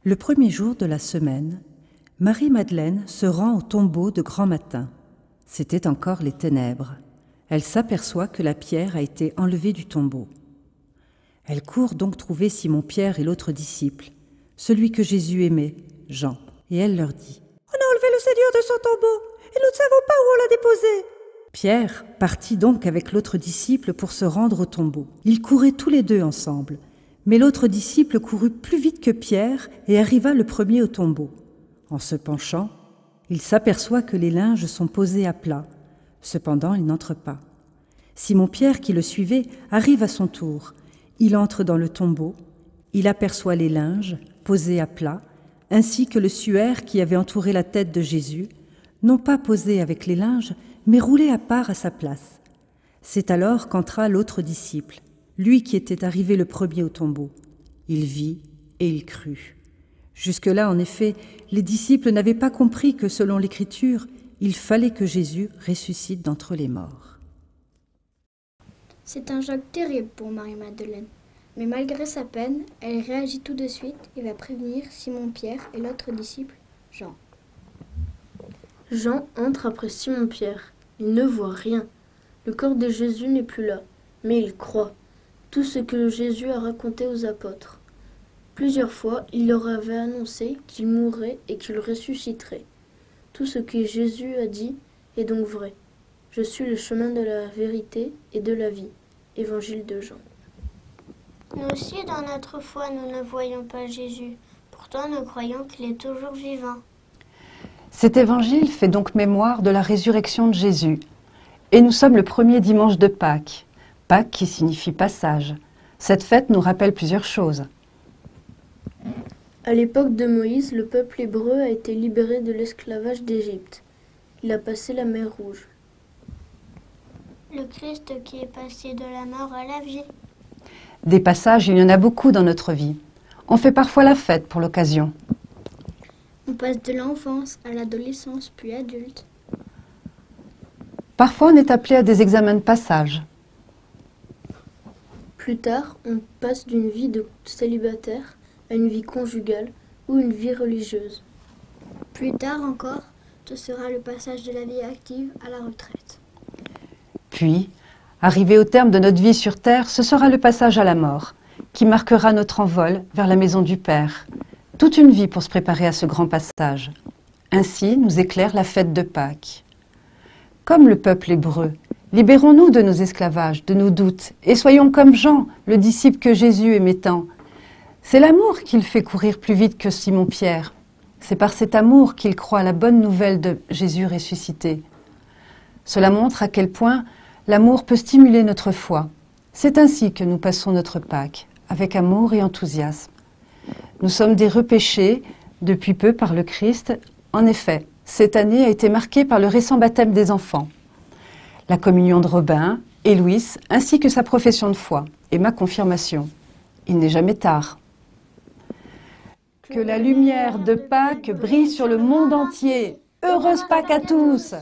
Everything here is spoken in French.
Le premier jour de la semaine, Marie-Madeleine se rend au tombeau de grand matin. C'était encore les ténèbres. Elle s'aperçoit que la pierre a été enlevée du tombeau. Elle court donc trouver Simon-Pierre et l'autre disciple, celui que Jésus aimait, Jean, et elle leur dit « On a enlevé le Seigneur de son tombeau, et nous ne savons pas où on l'a déposé !» Pierre partit donc avec l'autre disciple pour se rendre au tombeau. Ils couraient tous les deux ensemble, mais l'autre disciple courut plus vite que Pierre et arriva le premier au tombeau. En se penchant, il s'aperçoit que les linges sont posés à plat. Cependant, il n'entre pas. Simon-Pierre, qui le suivait, arrive à son tour. Il entre dans le tombeau, il aperçoit les linges posés à plat, ainsi que le suaire qui avait entouré la tête de Jésus, non pas posé avec les linges, mais roulé à part à sa place. C'est alors qu'entra l'autre disciple, lui qui était arrivé le premier au tombeau. Il vit et il crut. Jusque-là, en effet, les disciples n'avaient pas compris que, selon l'Écriture, il fallait que Jésus ressuscite d'entre les morts. C'est un choc terrible pour Marie-Madeleine. Mais malgré sa peine, elle réagit tout de suite et va prévenir Simon-Pierre et l'autre disciple, Jean. Jean entre après Simon-Pierre. Il ne voit rien. Le corps de Jésus n'est plus là, mais il croit tout ce que Jésus a raconté aux apôtres. Plusieurs fois, il leur avait annoncé qu'il mourrait et qu'il ressusciterait. Tout ce que Jésus a dit est donc vrai. Je suis le chemin de la vérité et de la vie. Évangile de Jean. Nous aussi, dans notre foi, nous ne voyons pas Jésus. Pourtant, nous croyons qu'il est toujours vivant. Cet évangile fait donc mémoire de la résurrection de Jésus. Et nous sommes le premier dimanche de Pâques. Pâques qui signifie passage. Cette fête nous rappelle plusieurs choses. À l'époque de Moïse, le peuple hébreu a été libéré de l'esclavage d'Égypte. Il a passé la mer Rouge. Le Christ qui est passé de la mort à la vie. Des passages, il y en a beaucoup dans notre vie. On fait parfois la fête pour l'occasion. On passe de l'enfance à l'adolescence puis adulte. Parfois, on est appelé à des examens de passage. Plus tard, on passe d'une vie de célibataire à une vie conjugale ou une vie religieuse. Plus tard encore, ce sera le passage de la vie active à la retraite. Puis, arrivé au terme de notre vie sur terre, ce sera le passage à la mort, qui marquera notre envol vers la maison du Père. Toute une vie pour se préparer à ce grand passage. Ainsi nous éclaire la fête de Pâques. Comme le peuple hébreu, libérons-nous de nos esclavages, de nos doutes, et soyons comme Jean, le disciple que Jésus aimait tant. C'est l'amour qui le fait courir plus vite que Simon-Pierre. C'est par cet amour qu'il croit à la bonne nouvelle de Jésus ressuscité. Cela montre à quel point l'amour peut stimuler notre foi. C'est ainsi que nous passons notre Pâques, avec amour et enthousiasme. Nous sommes des repêchés depuis peu par le Christ. En effet, cette année a été marquée par le récent baptême des enfants, la communion de Robin et Louis, ainsi que sa profession de foi et ma confirmation. Il n'est jamais tard. Que la lumière de Pâques brille sur le monde entier. Heureuse Pâques à tous!